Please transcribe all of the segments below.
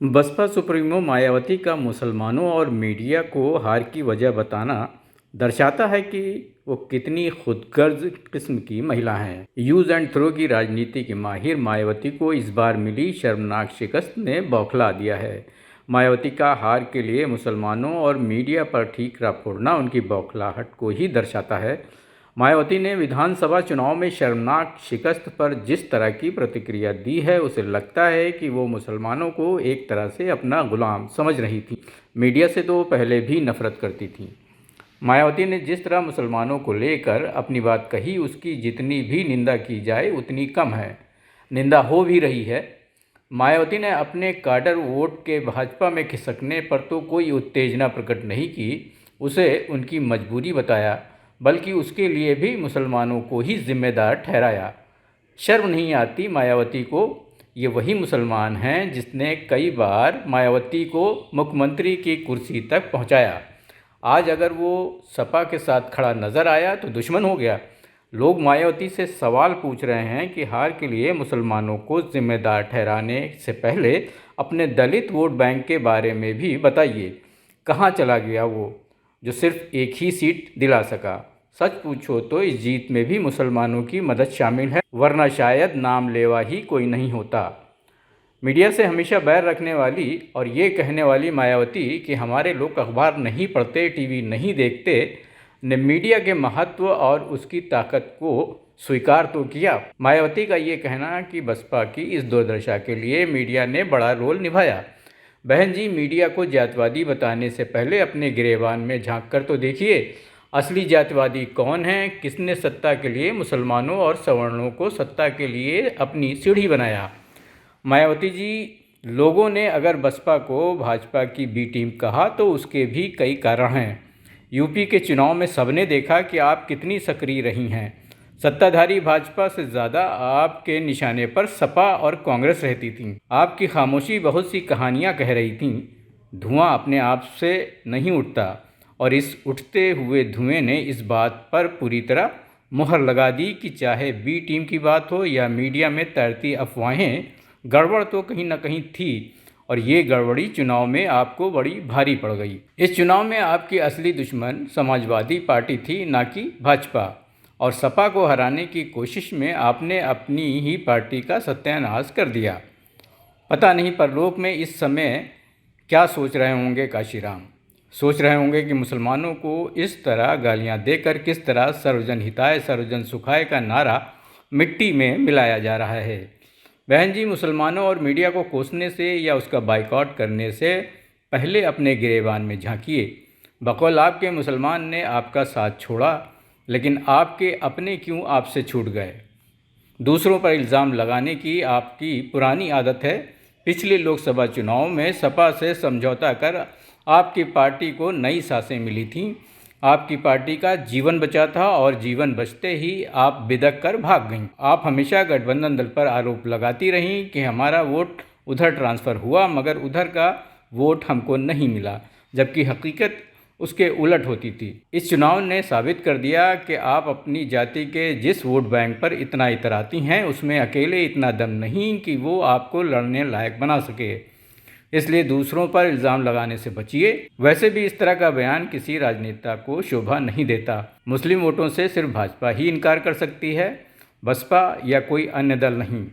Baspa supremo Mayawati का मुसलमानों और मीडिया को हार की वजह बताना दर्शाता है कि वो कितनी खुदगर्ज किस्म की महिला हैं। यूज़ एंड थ्रो की राजनीति के माहिर मायावती को इस बार मिली शर्मनाक शिकस्त ने बौखला दिया है। मायावती का हार के लिए मुसलमानों और मीडिया पर ठीकरा फोड़ना उनकी बौखलाहट को ही दर्शाता है। मायावती ने विधानसभा चुनाव में शर्मनाक शिकस्त पर जिस तरह की प्रतिक्रिया दी है, उसे लगता है कि वो मुसलमानों को एक तरह से अपना गुलाम समझ रही थी। मीडिया से तो पहले भी नफरत करती थी। मायावती ने जिस तरह मुसलमानों को लेकर अपनी बात कही, उसकी जितनी भी निंदा की जाए उतनी कम है। निंदा हो भी रही है। मायावती ने अपने काडर वोट के भाजपा में खिसकने पर तो कोई उत्तेजना प्रकट नहीं की, उसे उनकी मजबूरी बताया, बल्कि उसके लिए भी मुसलमानों को ही जिम्मेदार ठहराया। शर्म नहीं आती मायावती को? ये वही मुसलमान हैं जिसने कई बार मायावती को मुख्यमंत्री की कुर्सी तक पहुंचाया। आज अगर वो सपा के साथ खड़ा नज़र आया तो दुश्मन हो गया। लोग मायावती से सवाल पूछ रहे हैं कि हार के लिए मुसलमानों को जिम्मेदार ठहराने से पहले अपने दलित वोट बैंक के बारे में भी बताइए। कहाँ चला गया वो जो सिर्फ एक ही सीट दिला सका? सच पूछो तो इस जीत में भी मुसलमानों की मदद शामिल है, वरना शायद नाम लेवा ही कोई नहीं होता। मीडिया से हमेशा बैर रखने वाली और ये कहने वाली मायावती कि हमारे लोग अखबार नहीं पढ़ते, टीवी नहीं देखते, ने मीडिया के महत्व और उसकी ताकत को स्वीकार तो किया। मायावती का ये कहना कि बसपा की इस दुर्दशा के लिए मीडिया ने बड़ा रोल निभाया। बहन जी, मीडिया को जातिवादी बताने से पहले अपने गिरेबान में झांक कर तो देखिए, असली जातिवादी कौन है? किसने सत्ता के लिए मुसलमानों और सवर्णों को सत्ता के लिए अपनी सीढ़ी बनाया? मायावती जी, लोगों ने अगर बसपा को भाजपा की बी टीम कहा तो उसके भी कई कारण हैं। यूपी के चुनाव में सबने देखा कि आप कितनी सक्रिय रही हैं। सत्ताधारी भाजपा से ज़्यादा आपके निशाने पर सपा और कांग्रेस रहती थी। आपकी खामोशी बहुत सी कहानियां कह रही थी। धुआं अपने आप से नहीं उठता, और इस उठते हुए धुएं ने इस बात पर पूरी तरह मुहर लगा दी कि चाहे बी टीम की बात हो या मीडिया में तैरती अफवाहें, गड़बड़ तो कहीं ना कहीं थी, और ये गड़बड़ी चुनाव में आपको बड़ी भारी पड़ गई। इस चुनाव में आपकी असली दुश्मन समाजवादी पार्टी थी, ना कि भाजपा, और सपा को हराने की कोशिश में आपने अपनी ही पार्टी का सत्यानाश कर दिया। पता नहीं परलोक में इस समय क्या सोच रहे होंगे काशीराम। सोच रहे होंगे कि मुसलमानों को इस तरह गालियां देकर किस तरह सर्वजन हिताय सर्वजन सुखाय का नारा मिट्टी में मिलाया जा रहा है। बहन जी, मुसलमानों और मीडिया को कोसने से या उसका बाइकआउट करने से पहले अपने गिरेबान में झांकिए। बकौल आपके मुसलमान ने आपका साथ छोड़ा, लेकिन आपके अपने क्यों आपसे छूट गए? दूसरों पर इल्ज़ाम लगाने की आपकी पुरानी आदत है। पिछले लोकसभा चुनाव में सपा से समझौता कर आपकी पार्टी को नई सांसें मिली थीं। आपकी पार्टी का जीवन बचा था, और जीवन बचते ही आप बिदक कर भाग गईं। आप हमेशा गठबंधन दल पर आरोप लगाती रहीं कि हमारा वोट उधर ट्रांसफ़र हुआ, मगर उधर का वोट हमको नहीं मिला, जबकि हकीकत उसके उलट होती थी। इस चुनाव ने साबित कर दिया कि आप अपनी जाति के जिस वोट बैंक पर इतना इतराती हैं, उसमें अकेले इतना दम नहीं कि वो आपको लड़ने लायक बना सके। इसलिए दूसरों पर इल्ज़ाम लगाने से बचिए। वैसे भी इस तरह का बयान किसी राजनेता को शोभा नहीं देता। मुस्लिम वोटों से सिर्फ भाजपा ही इनकार कर सकती है, बसपा या कोई अन्य दल नहीं।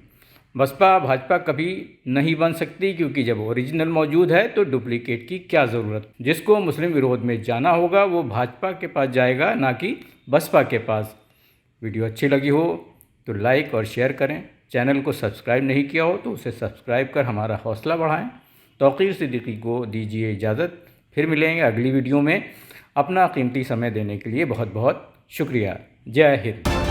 बसपा भाजपा कभी नहीं बन सकती, क्योंकि जब ओरिजिनल मौजूद है तो डुप्लीकेट की क्या ज़रूरत। जिसको मुस्लिम विरोध में जाना होगा वो भाजपा के पास जाएगा, ना कि बसपा के पास। वीडियो अच्छी लगी हो तो लाइक और शेयर करें। चैनल को सब्सक्राइब नहीं किया हो तो उसे सब्सक्राइब कर हमारा हौसला बढ़ाएं। तौकीर सिद्दीकी को दीजिए इजाज़त। फिर मिलेंगे अगली वीडियो में। अपना कीमती समय देने के लिए बहुत बहुत शुक्रिया। जय हिंद।